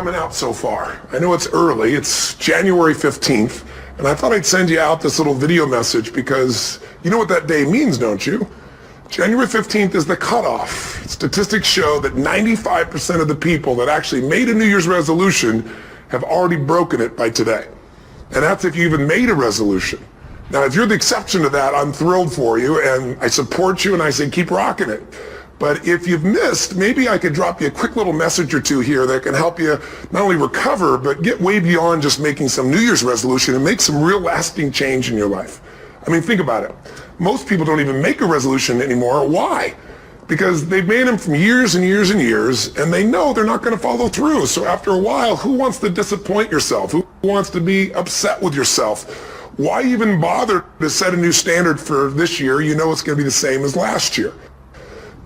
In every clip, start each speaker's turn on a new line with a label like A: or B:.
A: coming out so far? I know it's early, it's January 15th, and I thought I'd send you out this little video message because you know what that day means, don't you? January 15th is the cutoff. Statistics show that 95% of the people that actually made a New Year's resolution have already broken it by today. And that's if you even made a resolution. Now, if you're the exception to that, I'm thrilled for you, and I support you, and I say keep rocking it. But if you've missed, maybe I could drop you a quick little message or two here that can help you not only recover, but get way beyond just making some New Year's resolution and make some real lasting change in your life. I mean, think about it. Most people don't even make a resolution anymore. Why? Because they've made them from years and years and years, and they know they're not going to follow through. So after a while, who wants to disappoint yourself? Who wants to be upset with yourself? Why even bother to set a new standard for this year? You know it's going to be the same as last year.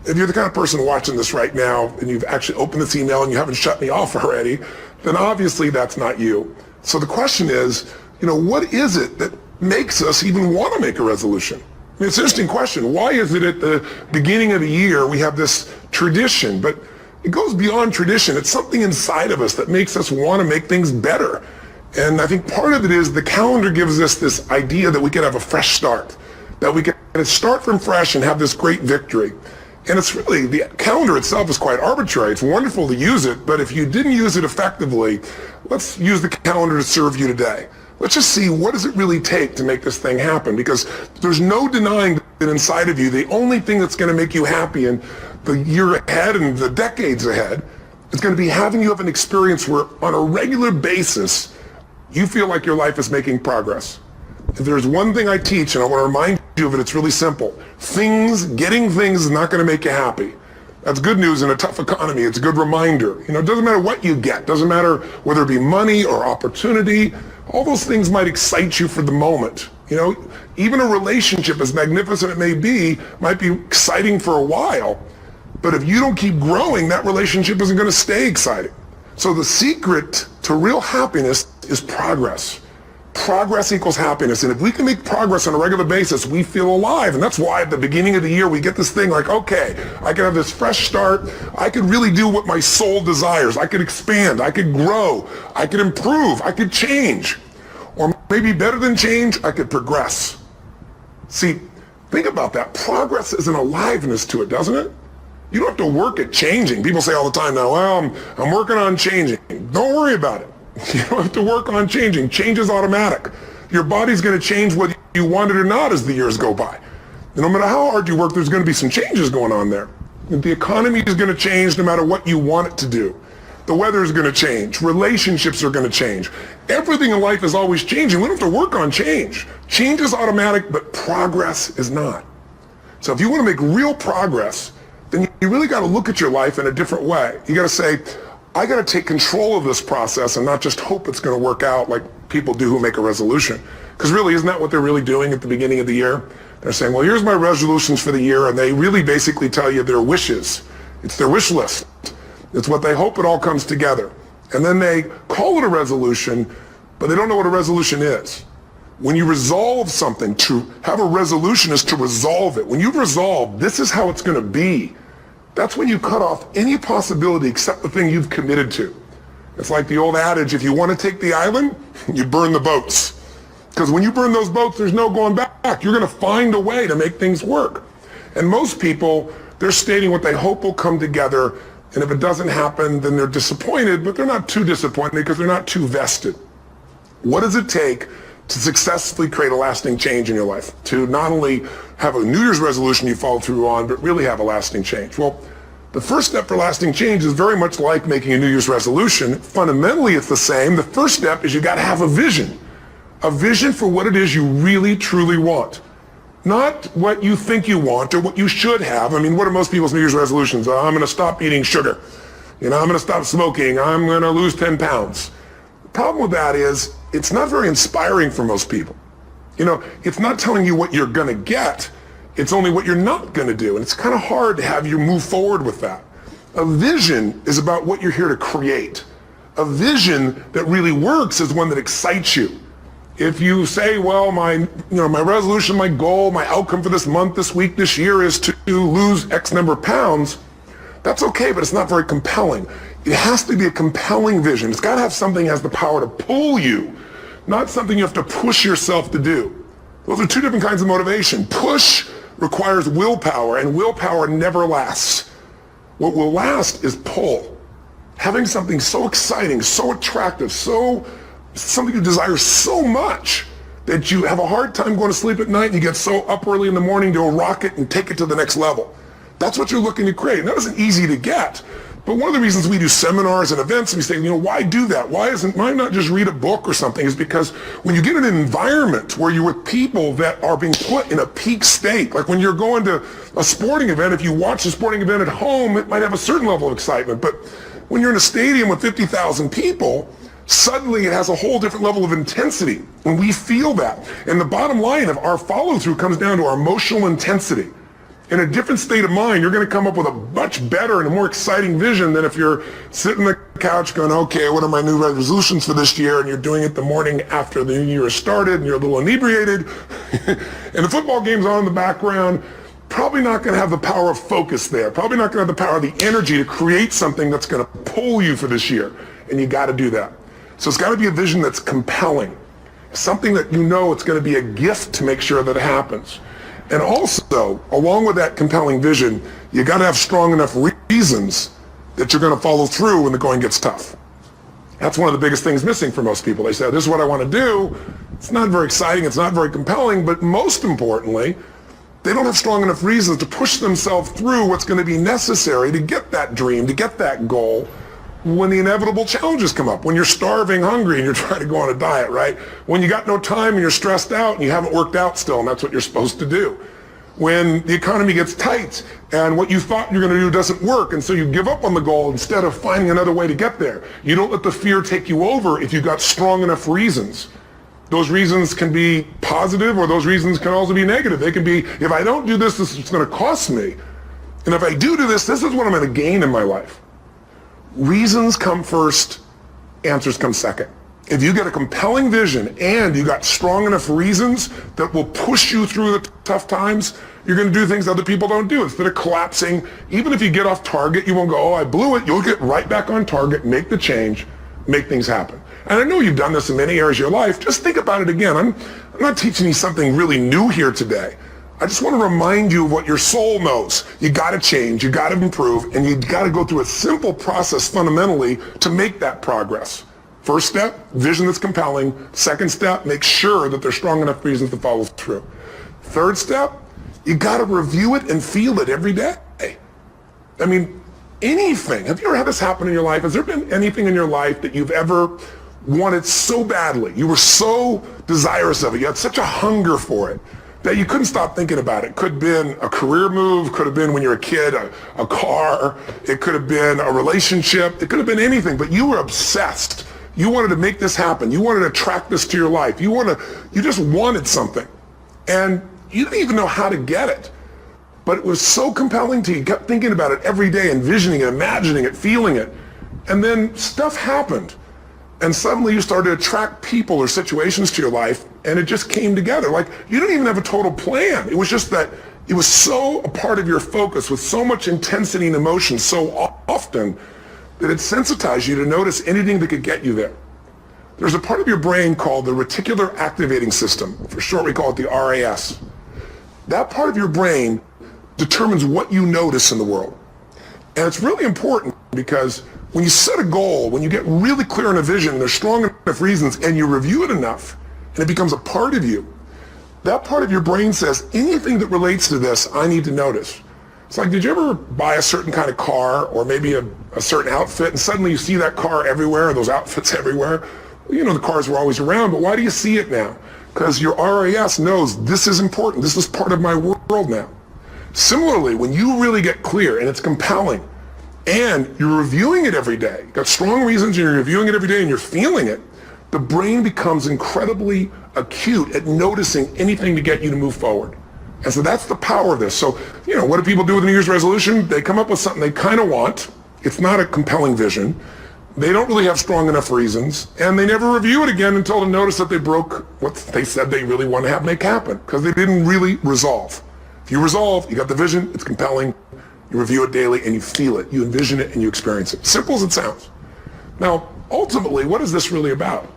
A: If you're the kind of person watching this right now and you've actually opened this email and you haven't shut me off already, then obviously that's not you. So the question is, what is it that makes us even want to make a resolution? I mean, it's an interesting question. Why is it at the beginning of the year we have this tradition, but it goes beyond tradition. It's something inside of us that makes us want to make things better. And I think part of it is the calendar gives us this idea that we can have a fresh start, that we can start from fresh and have this great victory. And it's really, the calendar itself is quite arbitrary. It's wonderful to use it, but if you didn't use it effectively, let's use the calendar to serve you today. Let's just see, what does it really take to make this thing happen? Because there's no denying that inside of you, the only thing that's going to make you happy in the year ahead and the decades ahead is going to be having you have an experience where on a regular basis, you feel like your life is making progress. If there's one thing I teach, and I want to remind you of it, it's really simple. Getting things is not going to make you happy. That's good news in a tough economy. It's a good reminder. It doesn't matter what you get. Doesn't matter whether it be money or opportunity. All those things might excite you for the moment. Even a relationship, as magnificent it may be, might be exciting for a while. But if you don't keep growing, that relationship isn't going to stay exciting. So the secret to real happiness is progress. Progress equals happiness, and if we can make progress on a regular basis, we feel alive. And that's why at the beginning of the year we get this thing like, okay, I can have this fresh start. I could really do what my soul desires. I could expand. I could grow. I could improve. I could change. Or maybe better than change, I could progress. See, think about that. Progress is an aliveness to it, doesn't it? You don't have to work at changing. People say all the time now, well, I'm working on changing. Don't worry about it. You don't have to work on changing. Change is automatic. Your body's going to change whether you want it or not as the years go by. And no matter how hard you work, there's going to be some changes going on there. The economy is going to change no matter what you want it to do. The weather is going to change. Relationships are going to change. Everything in life is always changing. We don't have to work on change. Change is automatic, but progress is not. So if you want to make real progress, then you really got to look at your life in a different way. You got to say, I got to take control of this process and not just hope it's going to work out like people do who make a resolution. Because really, isn't that what they're really doing at the beginning of the year? They're saying, well, here's my resolutions for the year, and they really basically tell you their wishes. It's their wish list. It's what they hope it all comes together. And then they call it a resolution, but they don't know what a resolution is. When you resolve something, to have a resolution is to resolve it. When you've resolved, this is how it's going to be. That's when you cut off any possibility except the thing you've committed to. It's like the old adage, if you want to take the island, you burn the boats. Because when you burn those boats, there's no going back. You're going to find a way to make things work. And most people, they're stating what they hope will come together, and if it doesn't happen, then they're disappointed, but they're not too disappointed because they're not too vested. What does it take to successfully create a lasting change in your life? To not only have a New Year's resolution you follow through on, but really have a lasting change? Well, the first step for lasting change is very much like making a New Year's resolution. Fundamentally, it's the same. The first step is you got to have a vision for what it is you really, truly want. Not what you think you want or what you should have. I mean, what are most people's New Year's resolutions? I'm going to stop eating sugar. I'm going to stop smoking. I'm going to lose 10 pounds. The problem with that is it's not very inspiring for most people. It's not telling you what you're going to get. It's only what you're not going to do. And it's kind of hard to have you move forward with that. A vision is about what you're here to create. A vision that really works is one that excites you. If you say, well, my resolution, my goal, my outcome for this month, this week, this year is to lose X number of pounds, that's okay, but it's not very compelling. It has to be a compelling vision. It's got to have something that has the power to pull you, not something you have to push yourself to do. Those are two different kinds of motivation. Push requires willpower, and willpower never lasts. What will last is pull. Having something so exciting, so attractive, something you desire so much that you have a hard time going to sleep at night and you get so up early in the morning to rock it and take it to the next level. That's what you're looking to create. And that isn't easy to get. But one of the reasons we do seminars and events and we say, why do that? Why not just read a book or something? Is because when you get in an environment where you're with people that are being put in a peak state, like when you're going to a sporting event, if you watch a sporting event at home, it might have a certain level of excitement. But when you're in a stadium with 50,000 people, suddenly it has a whole different level of intensity. And we feel that. And the bottom line of our follow-through comes down to our emotional intensity. In a different state of mind, you're going to come up with a much better and a more exciting vision than if you're sitting on the couch going, okay, what are my new resolutions for this year? And you're doing it the morning after the new year has started and you're a little inebriated. And the football game's on in the background. Probably not going to have the power of focus there. Probably not going to have the power of the energy to create something that's going to pull you for this year. And you got to do that. So it's got to be a vision that's compelling. Something that it's going to be a gift to make sure that it happens. And also, along with that compelling vision, you got to have strong enough reasons that you're going to follow through when the going gets tough. That's one of the biggest things missing for most people. They say, this is what I want to do. It's not very exciting. It's not very compelling. But most importantly, they don't have strong enough reasons to push themselves through what's going to be necessary to get that dream, to get that goal, when the inevitable challenges come up, when you're starving, hungry, and you're trying to go on a diet, right? When you got no time and you're stressed out and you haven't worked out still, and that's what you're supposed to do. When the economy gets tight and what you thought you're going to do doesn't work, and so you give up on the goal instead of finding another way to get there. You don't let the fear take you over if you've got strong enough reasons. Those reasons can be positive, or those reasons can also be negative. They can be, if I don't do this, this is going to cost me. And if I do this, this is what I'm going to gain in my life. Reasons come first, answers come second. If you get a compelling vision and you got strong enough reasons that will push you through the tough times, you're going to do things other people don't do. Instead of collapsing, even if you get off target, you won't go, oh, I blew it. You'll get right back on target, make the change, make things happen. And I know you've done this in many areas of your life. Just think about it again. I'm not teaching you something really new here today. I just want to remind you of what your soul knows. You got to change, you got to improve, and you got to go through a simple process fundamentally to make that progress. First step, vision that's compelling. Second step, make sure that there's strong enough reasons to follow through. Third step, you got to review it and feel it every day. I mean, anything. Have you ever had this happen in your life? Has there been anything in your life that you've ever wanted so badly? You were so desirous of it. You had such a hunger for it that you couldn't stop thinking about it. Could have been a career move, could have been when you were a kid, a car, it could have been a relationship, it could have been anything, but you were obsessed. You wanted to make this happen. You wanted to attract this to your life. You just wanted something. And you didn't even know how to get it. But it was so compelling to you. You kept thinking about it every day, envisioning it, imagining it, feeling it. And then stuff happened. And suddenly you started to attract people or situations to your life, and it just came together. Like, you didn't even have a total plan. It was just that it was so a part of your focus with so much intensity and emotion so often that it sensitized you to notice anything that could get you there. There's a part of your brain called the reticular activating system. For short, we call it the RAS. That part of your brain determines what you notice in the world. And it's really important because when you set a goal, when you get really clear on a vision, there's strong enough reasons, and you review it enough, and it becomes a part of you, that part of your brain says, anything that relates to this, I need to notice. It's like, did you ever buy a certain kind of car or maybe a certain outfit, and suddenly you see that car everywhere, or those outfits everywhere? Well, you know the cars were always around, but why do you see it now? Because your RAS knows this is important. This is part of my world now. Similarly, when you really get clear and it's compelling, and you're reviewing it every day, you've got strong reasons, and you're reviewing it every day, and you're feeling it, the brain becomes incredibly acute at noticing anything to get you to move forward. And so that's the power of this. So, what do people do with a New Year's resolution? They come up with something they kind of want. It's not a compelling vision. They don't really have strong enough reasons, and they never review it again until they notice that they broke what they said they really want to have make happen, because they didn't really resolve. If you resolve, you got the vision, it's compelling, You review it daily and you feel it. You envision it and you experience it. Simple as it sounds. Now, ultimately, what is this really about?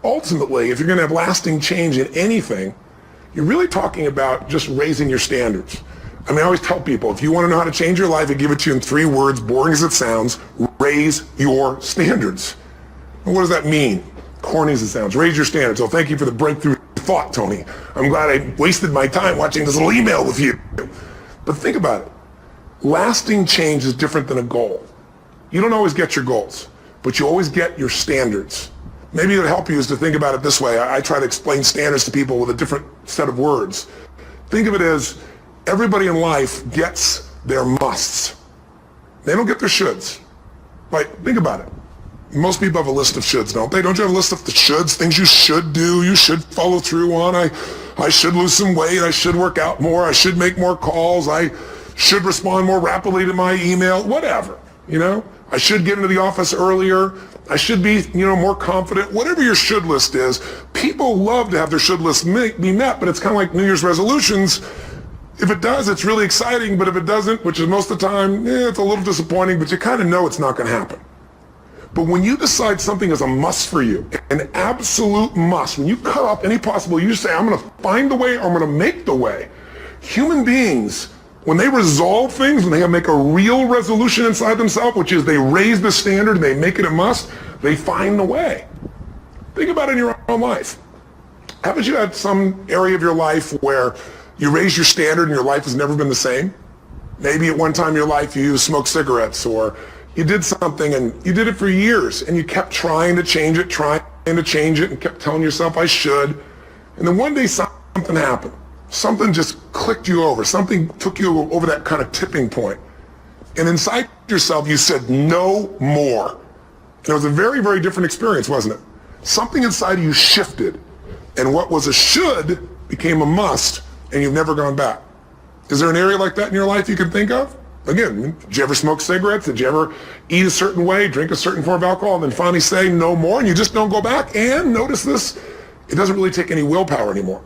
A: Ultimately, if you're going to have lasting change in anything, you're really talking about just raising your standards. I mean, I always tell people, if you want to know how to change your life, I give it to you in 3 words, boring as it sounds: raise your standards. And what does that mean? Corny as it sounds. Raise your standards. Oh, thank you for the breakthrough thought, Tony. I'm glad I wasted my time watching this little email with you. But think about it. Lasting change is different than a goal. You don't always get your goals, but you always get your standards. Maybe it'll help you is to think about it this way. I try to explain standards to people with a different set of words. Think of it as everybody in life gets their musts. They don't get their shoulds. Like, think about it. Most people have a list of shoulds, don't they? Don't you have a list of the shoulds, things you should do, you should follow through on? I should lose some weight, I should work out more, I should make more calls, I should respond more rapidly to my email, whatever, you know? I should get into the office earlier, I should be, more confident. Whatever your should list is, people love to have their should list be met, but it's kind of like New Year's resolutions. If it does, it's really exciting, but if it doesn't, which is most of the time, it's a little disappointing, but you kind of know it's not going to happen. But when you decide something is a must for you, an absolute must, when you cut off any possible, you say, I'm going to find the way or I'm going to make the way. Human beings, when they resolve things, when they make a real resolution inside themselves, which is they raise the standard and they make it a must, they find the way. Think about it in your own life. Haven't you had some area of your life where you raise your standard and your life has never been the same? Maybe at one time in your life you smoked cigarettes, or you did something and you did it for years and you kept trying to change it, and kept telling yourself, I should. And then one day something happened. Something just clicked you over. Something took you over that kind of tipping point. And inside yourself you said, no more. And it was a very, very different experience, wasn't it? Something inside of you shifted. And what was a should became a must, and you've never gone back. Is there an area like that in your life you can think of? Again, did you ever smoke cigarettes? Did you ever eat a certain way, drink a certain form of alcohol, and then finally say no more, and you just don't go back? And notice this, it doesn't really take any willpower anymore.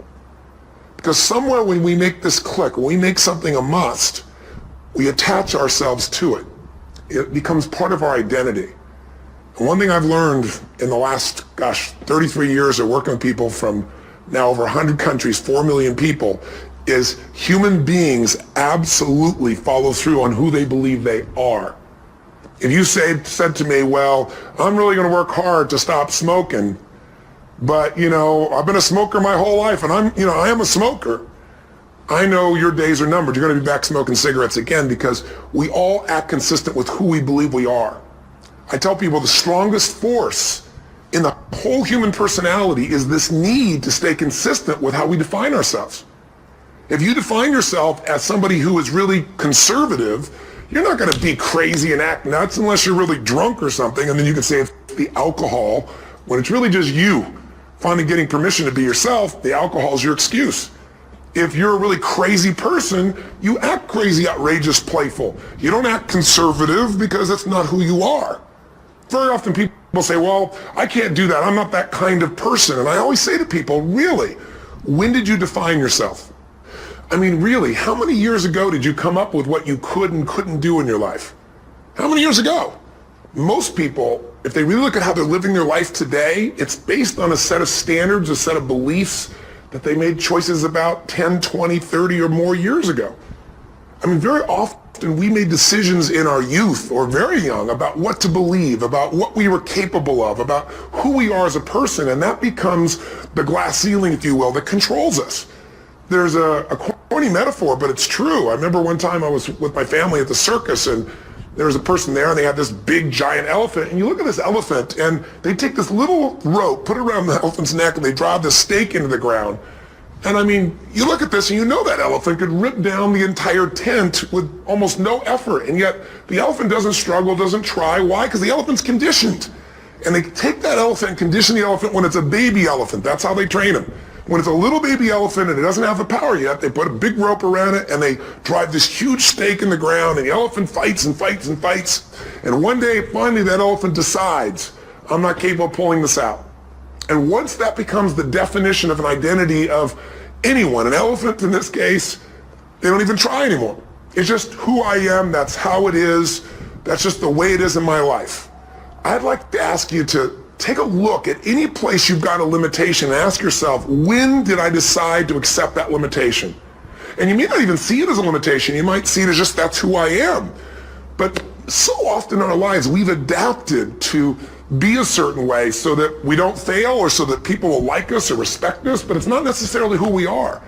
A: Because somewhere when we make this click, when we make something a must, we attach ourselves to it. It becomes part of our identity. And one thing I've learned in the last, 33 years of working with people from now over 100 countries, 4 million people, is human beings absolutely follow through on who they believe they are. If you said to me, well, I'm really going to work hard to stop smoking, but I've been a smoker my whole life and I am a smoker, I know your days are numbered. You're going to be back smoking cigarettes again, because we all act consistent with who we believe we are. I tell people the strongest force in the whole human personality is this need to stay consistent with how we define ourselves. If you define yourself as somebody who is really conservative, you're not going to be crazy and act nuts unless you're really drunk or something, and then you can say it's the alcohol, when it's really just you finally getting permission to be yourself. The alcohol is your excuse. If you're a really crazy person, you act crazy, outrageous, playful. You don't act conservative because that's not who you are. Very often people say, well, I can't do that. I'm not that kind of person. And I always say to people, really, when did you define yourself? I mean, really, how many years ago did you come up with what you could and couldn't do in your life? How many years ago? Most people, if they really look at how they're living their life today, it's based on a set of standards, a set of beliefs that they made choices about 10, 20, 30 or more years ago. I mean, very often we made decisions in our youth or very young about what to believe, about what we were capable of, about who we are as a person, and that becomes the glass ceiling, if you will, that controls us. There's a corny metaphor, but it's true. I remember one time I was with my family at the circus, and there was a person there, and they had this big giant elephant, and you look at this elephant, and they take this little rope, put it around the elephant's neck, and they drive this stake into the ground. And I mean, you look at this, and you know that elephant could rip down the entire tent with almost no effort, and yet the elephant doesn't struggle, doesn't try. Why? Because the elephant's conditioned. And they take that elephant and condition the elephant when it's a baby elephant. That's how they train him. When it's a little baby elephant and it doesn't have the power yet, they put a big rope around it and they drive this huge stake in the ground, and the elephant fights and fights and fights. And one day, finally, that elephant decides, I'm not capable of pulling this out. And once that becomes the definition of an identity of anyone, an elephant in this case, they don't even try anymore. It's just who I am. That's how it is. That's just the way it is in my life. I'd like to ask you to take a look at any place you've got a limitation and ask yourself, when did I decide to accept that limitation? And you may not even see it as a limitation. You might see it as just that's who I am. But so often in our lives, we've adapted to be a certain way so that we don't fail or so that people will like us or respect us, but it's not necessarily who we are.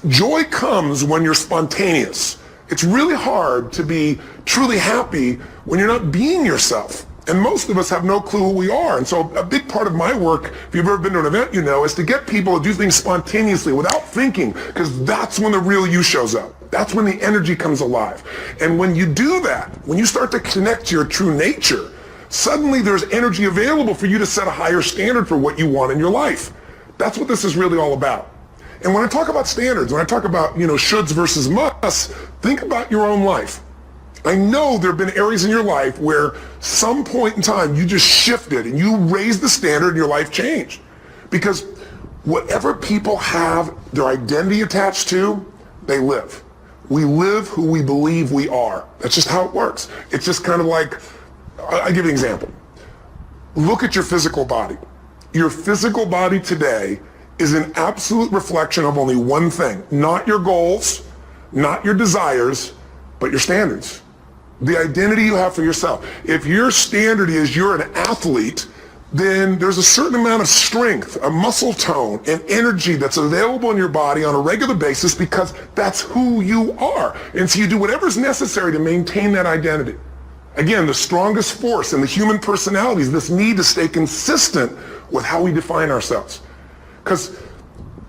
A: Joy comes when you're spontaneous. It's really hard to be truly happy when you're not being yourself. And most of us have no clue who we are. And so a big part of my work, if you've ever been to an event, you know, is to get people to do things spontaneously without thinking, because that's when the real you shows up. That's when the energy comes alive. And when you do that, when you start to connect to your true nature, suddenly there's energy available for you to set a higher standard for what you want in your life. That's what this is really all about. And when I talk about standards, when I talk about, shoulds versus musts, think about your own life. I know there have been areas in your life where some point in time you just shifted and you raised the standard and your life changed. Because whatever people have their identity attached to, they live. We live who we believe we are. That's just how it works. It's just kind of like, I'll give you an example. Look at your physical body. Your physical body today is an absolute reflection of only one thing. Not your goals, not your desires, but your standards. The identity you have for yourself. If your standard is you're an athlete, then there's a certain amount of strength, a muscle tone, and energy that's available in your body on a regular basis because that's who you are. And so you do whatever's necessary to maintain that identity. Again, the strongest force in the human personality is this need to stay consistent with how we define ourselves. Because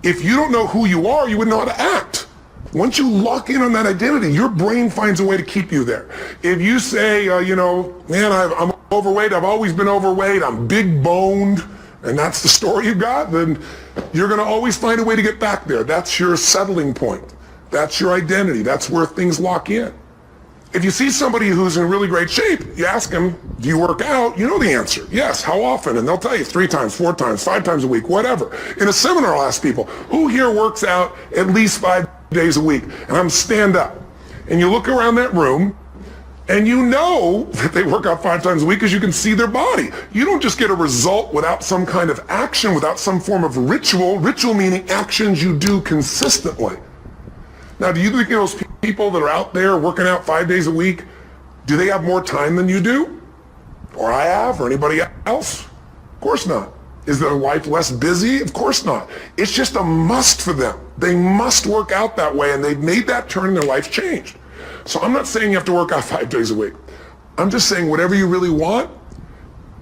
A: if you don't know who you are, you wouldn't know how to act. Once you lock in on that identity, your brain finds a way to keep you there. If you say, man, I'm overweight, I've always been overweight, I'm big boned, and that's the story you got, then you're going to always find a way to get back there. That's your settling point. That's your identity. That's where things lock in. If you see somebody who's in really great shape, you ask them, do you work out? You know the answer. Yes. How often? And they'll tell you 3 times, 4 times, 5 times a week, whatever. In a seminar, I'll ask people, who here works out at least 5 days a week? And I'm stand up. And you look around that room, and you know that they work out 5 times a week because you can see their body. You don't just get a result without some kind of action, without some form of ritual. Ritual meaning actions you do consistently. Now, do you think those people that are out there working out 5 days a week, do they have more time than you do? Or I have, or anybody else? Of course not. Is their life less busy? Of course not. It's just a must for them. They must work out that way, and they've made that turn and their life changed. So I'm not saying you have to work out 5 days a week. I'm just saying whatever you really want,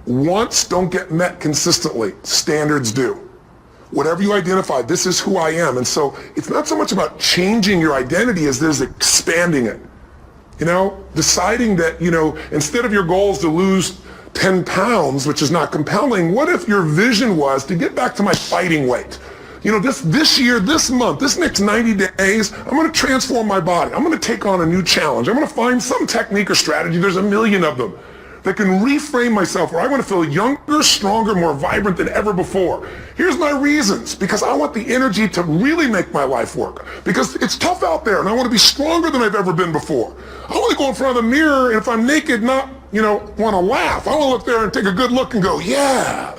A: wants don't get met consistently. Standards do. Whatever you identify, this is who I am. And so it's not so much about changing your identity as there's expanding it. Deciding that, instead of your goals to lose 10 pounds, which is not compelling, what if your vision was to get back to my fighting weight? This year, this month, this next 90 days, I'm going to transform my body. I'm going to take on a new challenge. I'm going to find some technique or strategy, there's a million of them, that can reframe myself where I want to feel younger, stronger, more vibrant than ever before. Here's my reasons. Because I want the energy to really make my life work. Because it's tough out there, and I want to be stronger than I've ever been before. I want to go in front of the mirror, and if I'm naked, not, want to laugh. I want to look there and take a good look and go, yeah,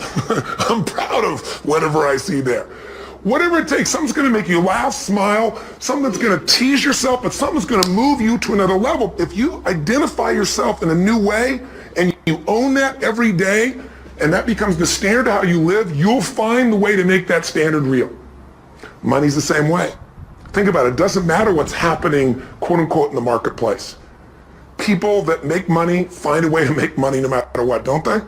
A: I'm proud of whatever I see there. Whatever it takes, something's going to make you laugh, smile, something that's going to tease yourself, but something's going to move you to another level. If you identify yourself in a new way, and you own that every day, and that becomes the standard of how you live, you'll find the way to make that standard real. Money's the same way. Think about it. It doesn't matter what's happening, quote unquote, in the marketplace. People that make money find a way to make money no matter what, don't they?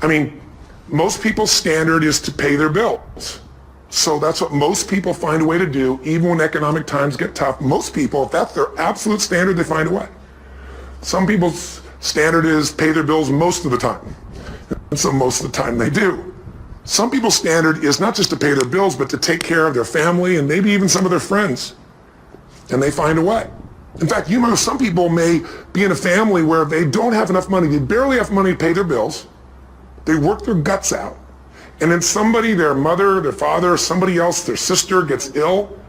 A: I mean, most people's standard is to pay their bills. So that's what most people find a way to do, even when economic times get tough. Most people, if that's their absolute standard, they find a way. Some people's standard is pay their bills most of the time. And so most of the time they do. Some people's standard is not just to pay their bills, but to take care of their family and maybe even some of their friends. And they find a way. In fact, some people may be in a family where they don't have enough money. They barely have money to pay their bills. They work their guts out. And then somebody, their mother, their father, somebody else, their sister gets ill.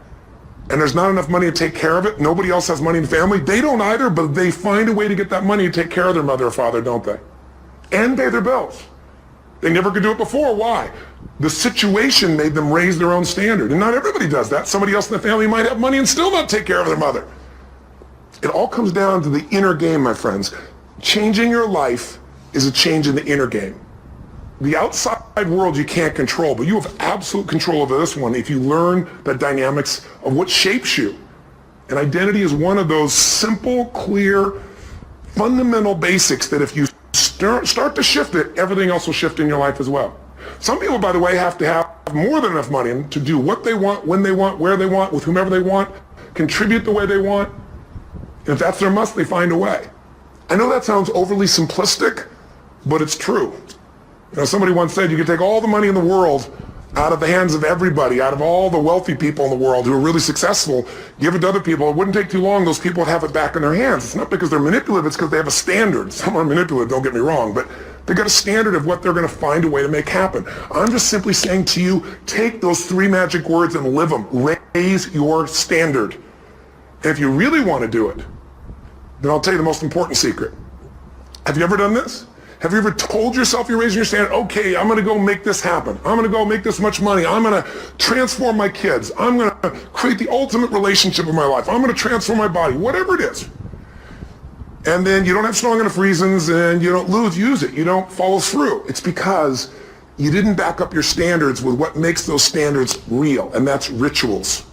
A: and there's not enough money to take care of it, nobody else has money in the family, they don't either, but they find a way to get that money to take care of their mother or father, don't they? And pay their bills. They never could do it before. Why? The situation made them raise their own standard. And not everybody does that. Somebody else in the family might have money and still not take care of their mother. It all comes down to the inner game, my friends. Changing your life is a change in the inner game. The outside world you can't control, but you have absolute control over this one if you learn the dynamics of what shapes you. And identity is one of those simple, clear, fundamental basics that if you start to shift it, everything else will shift in your life as well. Some people, by the way, have to have more than enough money to do what they want, when they want, where they want, with whomever they want, contribute the way they want. And if that's their must, they find a way. I know that sounds overly simplistic, but it's true. You know, somebody once said you could take all the money in the world out of the hands of everybody, out of all the wealthy people in the world who are really successful, give it to other people. It wouldn't take too long. Those people would have it back in their hands. It's not because they're manipulative. It's because they have a standard. Some are manipulative, don't get me wrong, but they've got a standard of what they're going to find a way to make happen. I'm just simply saying to you, take those 3 magic words and live them. Raise your standard. And if you really want to do it, then I'll tell you the most important secret. Have you ever done this? Have you ever told yourself you're raising your standard? Okay, I'm going to go make this happen. I'm going to go make this much money. I'm going to transform my kids. I'm going to create the ultimate relationship of my life. I'm going to transform my body, whatever it is. And then you don't have strong enough reasons and you don't use it. You don't follow through. It's because you didn't back up your standards with what makes those standards real, and that's rituals.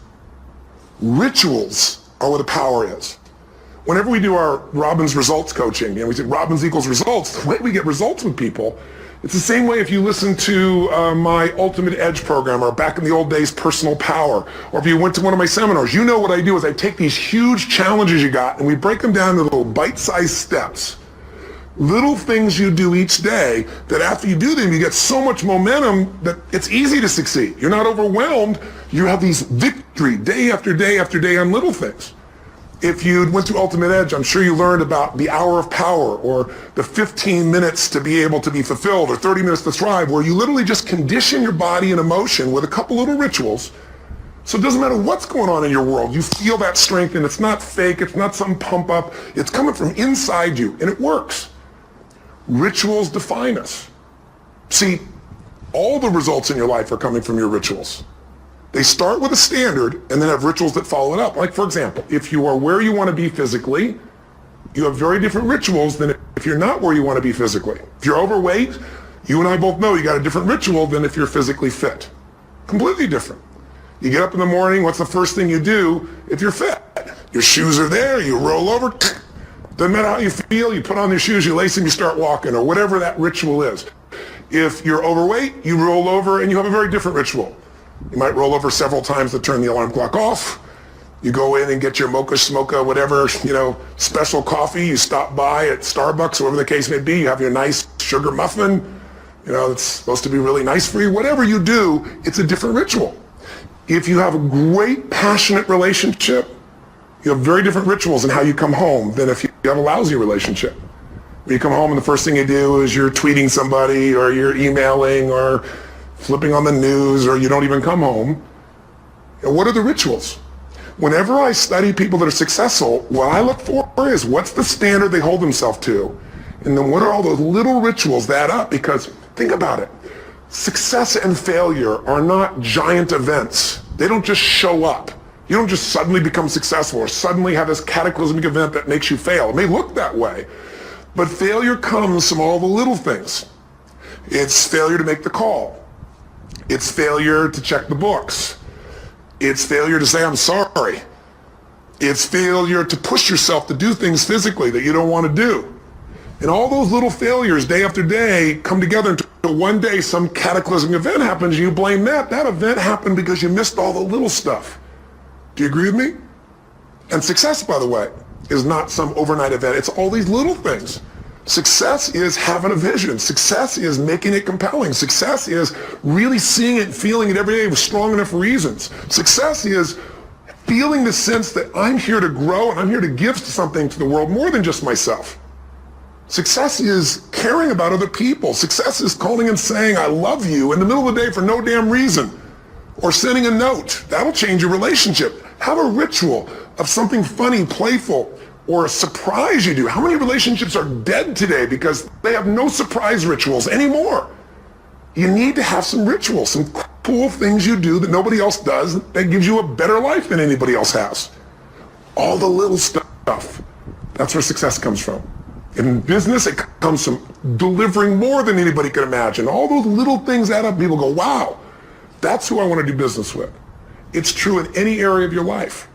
A: Rituals are where the power is. Whenever we do our Robbins results coaching, and we say Robbins equals results, the way we get results with people, it's the same way if you listen to my Ultimate Edge program, or back in the old days, Personal Power, or if you went to one of my seminars. You know what I do is I take these huge challenges you got and we break them down into little bite-sized steps. Little things you do each day that after you do them, you get so much momentum that it's easy to succeed. You're not overwhelmed. You have these victory day after day after day on little things. If you went through Ultimate Edge, I'm sure you learned about the hour of power, or the 15 minutes to be able to be fulfilled, or 30 minutes to thrive, where you literally just condition your body and emotion with a couple little rituals. So it doesn't matter what's going on in your world, you feel that strength, and it's not fake, it's not some pump up, it's coming from inside you, and it works. Rituals define us. See, all the results in your life are coming from your rituals. They start with a standard and then have rituals that follow it up. Like, for example, if you are where you want to be physically, you have very different rituals than if you're not where you want to be physically. If you're overweight, you and I both know you got a different ritual than if you're physically fit. Completely different. You get up in the morning, what's the first thing you do if you're fit? Your shoes are there, you roll over, doesn't matter how you feel, you put on your shoes, you lace them, you start walking, or whatever that ritual is. If you're overweight, you roll over and you have a very different ritual. You might roll over several times to turn the alarm clock off. You go in and get your mocha, smocha, whatever, special coffee. You stop by at Starbucks, whatever the case may be. You have your nice sugar muffin. It's supposed to be really nice for you. Whatever you do, it's a different ritual. If you have a great, passionate relationship, you have very different rituals in how you come home than if you have a lousy relationship. When you come home and the first thing you do is you're tweeting somebody, or you're emailing, or flipping on the news, or you don't even come home. What are the rituals? Whenever I study people that are successful, what I look for is what's the standard they hold themselves to, and then what are all those little rituals that add up? Because think about it. Success and failure are not giant events. They don't just show up. You don't just suddenly become successful or suddenly have this cataclysmic event that makes you fail. It may look that way, but failure comes from all the little things. It's failure to make the call. It's failure to check the books. It's failure to say, I'm sorry. It's failure to push yourself to do things physically that you don't want to do. And all those little failures day after day come together until one day some cataclysmic event happens and you blame that. That event happened because you missed all the little stuff. Do you agree with me? And success, by the way, is not some overnight event. It's all these little things. Success is having a vision. Success is making it compelling. Success is really seeing it and feeling it every day with strong enough reasons. Success is feeling the sense that I'm here to grow and I'm here to give something to the world more than just myself. Success is caring about other people. Success is calling and saying, I love you in the middle of the day for no damn reason. Or sending a note. That'll change your relationship. Have a ritual of something funny, playful, or a surprise you do. How many relationships are dead today because they have no surprise rituals anymore? You need to have some rituals, some cool things you do that nobody else does that gives you a better life than anybody else has. All the little stuff. That's where success comes from. In business, it comes from delivering more than anybody could imagine. All those little things add up. People go, wow, that's who I want to do business with. It's true in any area of your life.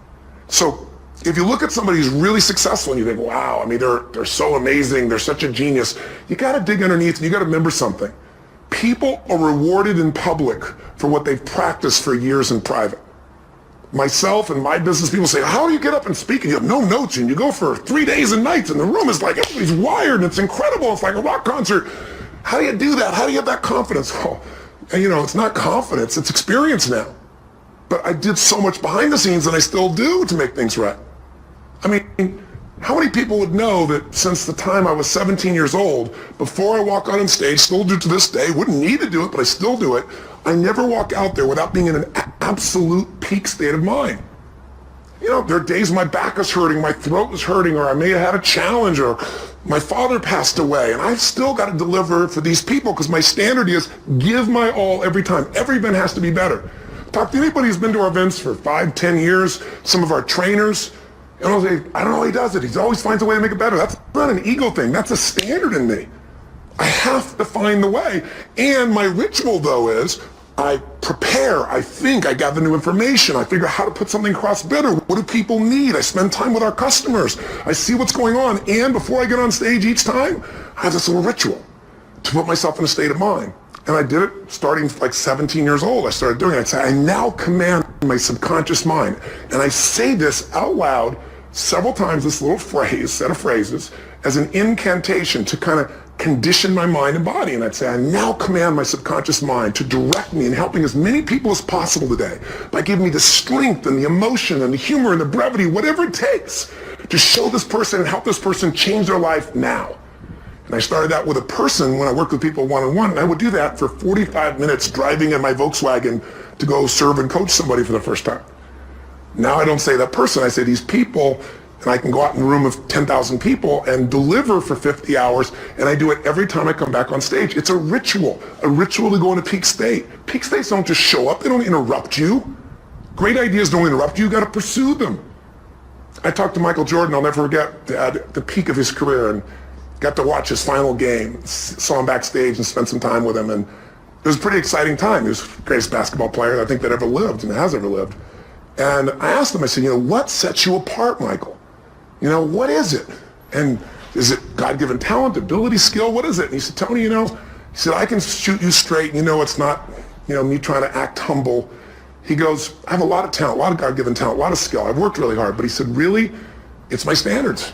A: So if you look at somebody who's really successful and you think, wow, I mean, they're so amazing, they're such a genius, you got to dig underneath and you got to remember something. People are rewarded in public for what they've practiced for years in private. Myself and my business people say, how do you get up and speak and you have no notes and you go for 3 days and nights and the room is like, everybody's wired and it's incredible, it's like a rock concert. How do you do that? How do you have that confidence? Oh, and it's not confidence, it's experience now. But I did so much behind the scenes and I still do to make things right. I mean, how many people would know that since the time I was 17 years old, before I walk out on stage, still do to this day, wouldn't need to do it, but I still do it, I never walk out there without being in an absolute peak state of mind. There are days my back is hurting, my throat is hurting, or I may have had a challenge, or my father passed away, and I've still got to deliver for these people because my standard is give my all every time. Every event has to be better. Talk to anybody who's been to our events for 5, 10 years, some of our trainers, and I'll say, I don't know how he does it. He always finds a way to make it better. That's not an ego thing. That's a standard in me. I have to find the way. And my ritual, though, is I prepare, I think, I gather new information, I figure out how to put something across better. What do people need? I spend time with our customers. I see what's going on. And before I get on stage each time, I have this little ritual to put myself in a state of mind. And I did it starting like 17 years old. I started doing it. I say, I now command my subconscious mind. And I say this out loud several times, this little phrase, set of phrases, as an incantation to kind of condition my mind and body. And I'd say, I now command my subconscious mind to direct me in helping as many people as possible today by giving me the strength and the emotion and the humor and the brevity, whatever it takes to show this person and help this person change their life now. And I started that with a person when I worked with people one-on-one, and I would do that for 45 minutes driving in my Volkswagen to go serve and coach somebody for the first time. Now I don't say that person, I say these people, and I can go out in a room of 10,000 people and deliver for 50 hours, and I do it every time I come back on stage. It's a ritual to go into peak state. Peak states don't just show up, they don't interrupt you. Great ideas don't interrupt you, you gotta pursue them. I talked to Michael Jordan, I'll never forget, at the peak of his career, and got to watch his final game, saw him backstage and spent some time with him, and it was a pretty exciting time. He was the greatest basketball player I think that ever lived and has ever lived. And I asked him, I said, what sets you apart, Michael? What is it? And is it God-given talent, ability, skill? What is it? And he said, Tony, he said, I can shoot you straight. It's not, me trying to act humble. He goes, I have a lot of talent, a lot of God-given talent, a lot of skill. I've worked really hard. But he said, really, it's my standards.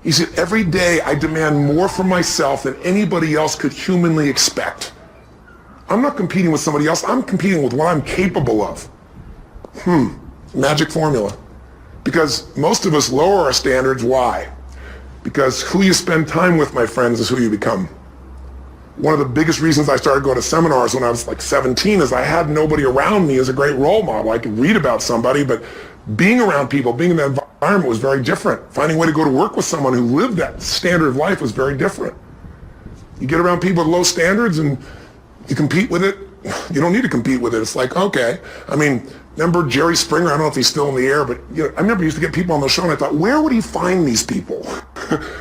A: He said, every day I demand more from myself than anybody else could humanly expect. I'm not competing with somebody else. I'm competing with what I'm capable of. Magic formula. Because most of us lower our standards. Why? Because who you spend time with, my friends, is who you become. One of the biggest reasons I started going to seminars when I was like 17 is I had nobody around me as a great role model. I could read about somebody, but being around people, being in that environment was very different. Finding a way to go to work with someone who lived that standard of life was very different. You get around people with low standards and you compete with it. You don't need to compete with it. It's like, okay. Remember Jerry Springer? I don't know if he's still in the air, but I remember he used to get people on the show and I thought, where would he find these people?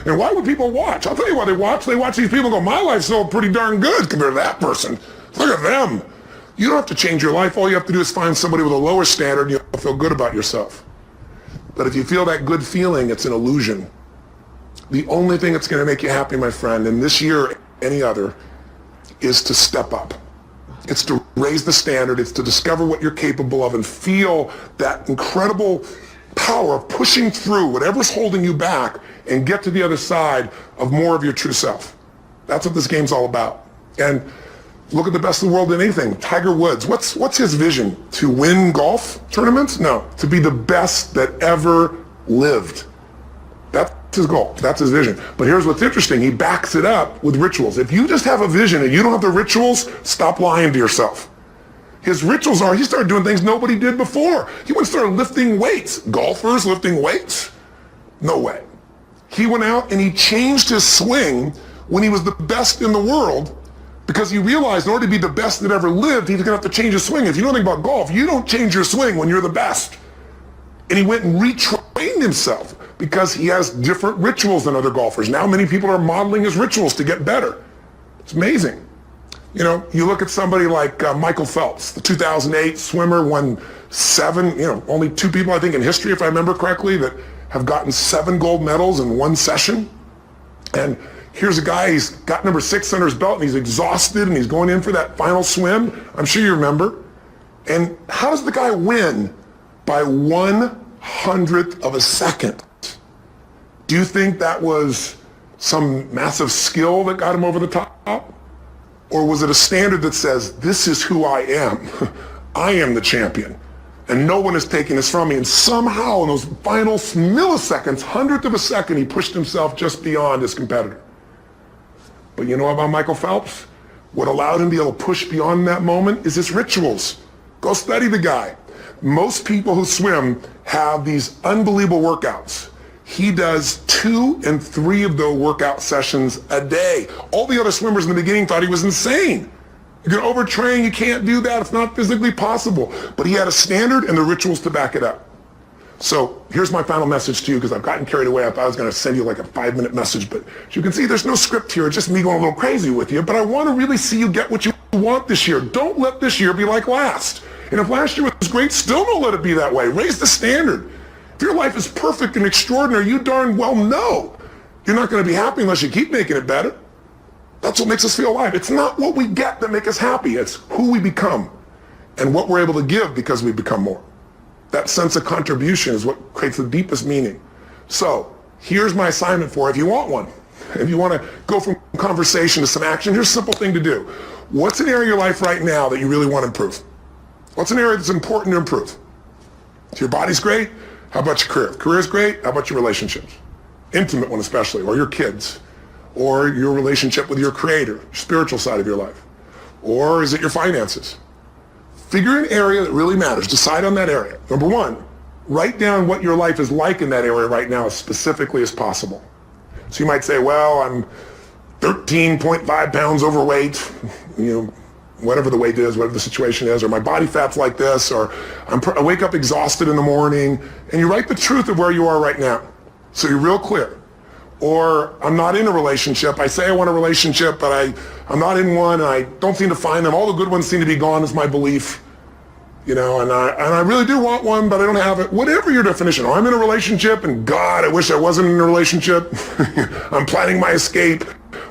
A: And why would people watch? I'll tell you why they watch. They watch these people and go, my life's still pretty darn good compared to that person. Look at them. You don't have to change your life. All you have to do is find somebody with a lower standard and you'll feel good about yourself. But if you feel that good feeling, it's an illusion. The only thing that's going to make you happy, my friend, and this year, any other, is to step up. It's to raise the standard. It's to discover what you're capable of and feel that incredible power of pushing through whatever's holding you back and get to the other side of more of your true self. That's what this game's all about. And look at the best in the world in anything. Tiger Woods, what's his vision? To win golf tournaments? No, to be the best that ever lived. That's his goal. That's his vision. But here's what's interesting. He backs it up with rituals. If you just have a vision and you don't have the rituals, stop lying to yourself. His rituals are, he started doing things nobody did before. He went and started lifting weights. Golfers lifting weights? No way. He went out and he changed his swing when he was the best in the world, because he realized in order to be the best that ever lived, he's gonna have to change his swing. If you know anything about golf, you don't change your swing when you're the best. And he went and retrained himself because he has different rituals than other golfers. Now many people are modeling his rituals to get better. It's amazing. You know, you look at somebody like Michael Phelps, the 2008 swimmer, won 7, only 2 people I think in history, if I remember correctly, that have gotten 7 gold medals in one session. And here's a guy, he's got number 6 under his belt and he's exhausted and he's going in for that final swim. I'm sure you remember. And how does the guy win? By 1/100th of a second. Do you think that was some massive skill that got him over the top? Or was it a standard that says, this is who I am. I am the champion. And no one is taking this from me. And somehow in those final milliseconds, 100th of a second, he pushed himself just beyond his competitor. But you know about Michael Phelps? What allowed him to be able to push beyond that moment is his rituals. Go study the guy. Most people who swim have these unbelievable workouts. He does 2 and 3 of those workout sessions a day. All the other swimmers in the beginning thought he was insane. You're gonna overtrain, you can't do that, it's not physically possible. But he had a standard and the rituals to back it up. So here's my final message to you, because I've gotten carried away. I thought I was gonna send you like a 5-minute message, but as you can see, there's no script here, it's just me going a little crazy with you. But I wanna really see you get what you want this year. Don't let this year be like last. And if last year was great, still don't let it be that way. Raise the standard. If your life is perfect and extraordinary, you darn well know you're not going to be happy unless you keep making it better. That's what makes us feel alive. It's not what we get that makes us happy. It's who we become and what we're able to give because we become more. That sense of contribution is what creates the deepest meaning. So here's my assignment for you if you want one. If you want to go from conversation to some action, here's a simple thing to do. What's an area of your life right now that you really want to improve? What's an area that's important to improve? If your body's great, how about your career? If career's great, how about your relationships? Intimate one especially, or your kids, or your relationship with your creator, spiritual side of your life. Or is it your finances? Figure an area that really matters. Decide on that area. Number 1, write down what your life is like in that area right now as specifically as possible. So you might say, well, I'm 13.5 pounds overweight, whatever the weight is, whatever the situation is, or my body fat's like this, or I wake up exhausted in the morning, and you write the truth of where you are right now. So you're real clear. Or I'm not in a relationship. I say I want a relationship, but I'm not in one, and I don't seem to find them. All the good ones seem to be gone is my belief. And I really do want one, but I don't have it. Whatever your definition. Or I'm in a relationship, and God, I wish I wasn't in a relationship. I'm planning my escape.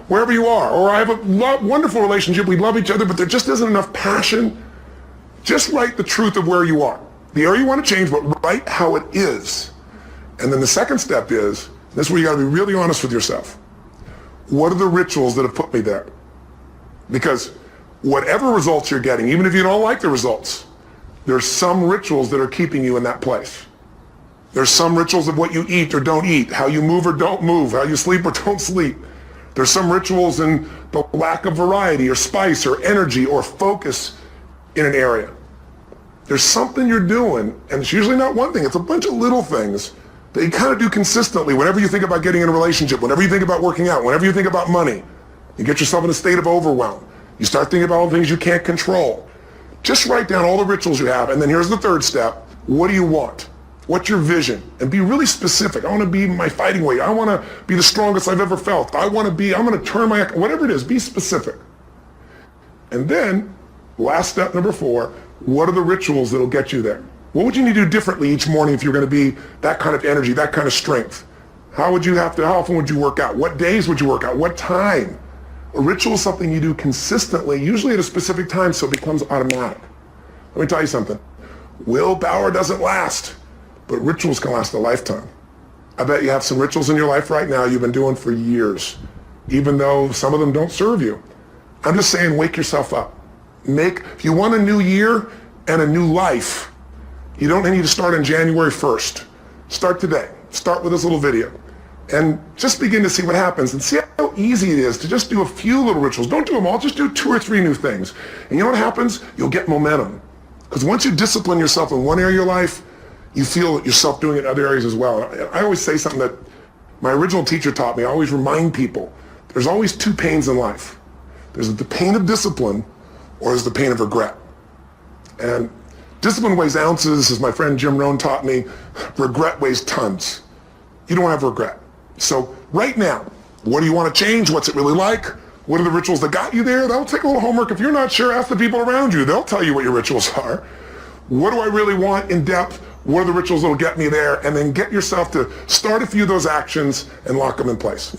A: Wherever you are. Or I have a wonderful relationship, we love each other, but there just isn't enough passion. Just write the truth of where you are. The area you want to change, but write how it is. And then the second step is, this is where you gotta be really honest with yourself. What are the rituals that have put me there? Because whatever results you're getting, even if you don't like the results, there's some rituals that are keeping you in that place. There's some rituals of what you eat or don't eat, how you move or don't move, how you sleep or don't sleep. There's some rituals in the lack of variety or spice or energy or focus in an area. There's something you're doing, and it's usually not one thing, it's a bunch of little things that you kind of do consistently whenever you think about getting in a relationship, whenever you think about working out, whenever you think about money. You get yourself in a state of overwhelm. You start thinking about all the things you can't control. Just write down all the rituals you have, and then here's the third step. What do you want? What's your vision? And be really specific. I want to be my fighting weight. I want to be the strongest I've ever felt. I'm going to turn my, whatever it is, be specific. And then, last step, number 4, what are the rituals that'll get you there? What would you need to do differently each morning if you're going to be that kind of energy, that kind of strength? How often would you work out? What days would you work out? What time? A ritual is something you do consistently, usually at a specific time, so it becomes automatic. Let me tell you something. Willpower doesn't last. But rituals can last a lifetime. I bet you have some rituals in your life right now you've been doing for years, even though some of them don't serve you. I'm just saying, wake yourself up. If you want a new year and a new life, you don't need to start on January 1st. Start today. Start with this little video. and just begin to see what happens and see how easy it is to just do a few little rituals. Don't do them all, just do 2 or 3 new things. And you know what happens? You'll get momentum. Because once you discipline yourself in one area of your life, you feel yourself doing it in other areas as well. I always say something that my original teacher taught me. I always remind people, there's always 2 pains in life. There's the pain of discipline, or there's the pain of regret. And discipline weighs ounces, as my friend Jim Rohn taught me. Regret weighs tons. You don't have regret. So right now, what do you want to change? What's it really like? What are the rituals that got you there? That'll take a little homework. If you're not sure, ask the people around you. They'll tell you what your rituals are. What do I really want in depth? What are the rituals that'll get me there? And then get yourself to start a few of those actions and lock them in place.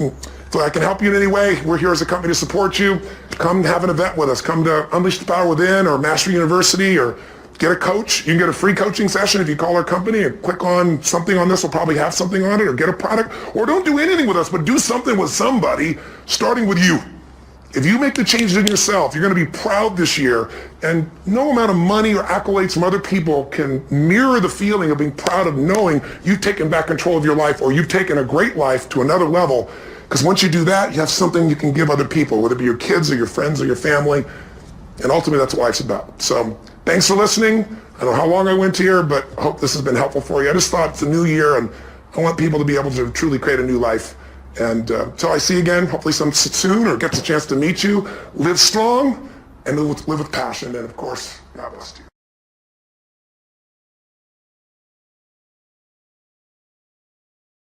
A: So I can help you in any way. We're here as a company to support you. Come have an event with us. Come to Unleash the Power Within or Mastery University, or get a coach. You can get a free coaching session if you call our company and click on something on this. We'll probably have something on it, or get a product, or don't do anything with us, but do something with somebody, starting with you. If you make the changes in yourself, you're going to be proud this year, and no amount of money or accolades from other people can mirror the feeling of being proud of knowing you've taken back control of your life, or you've taken a great life to another level. Because once you do that, you have something you can give other people, whether it be your kids or your friends or your family. And ultimately, that's what life's about. So thanks for listening. I don't know how long I went here, but I hope this has been helpful for you. I just thought it's a new year, and I want people to be able to truly create a new life. And until I see you again, hopefully soon, or get the chance to meet you, live strong and live with passion. And of course, God bless you.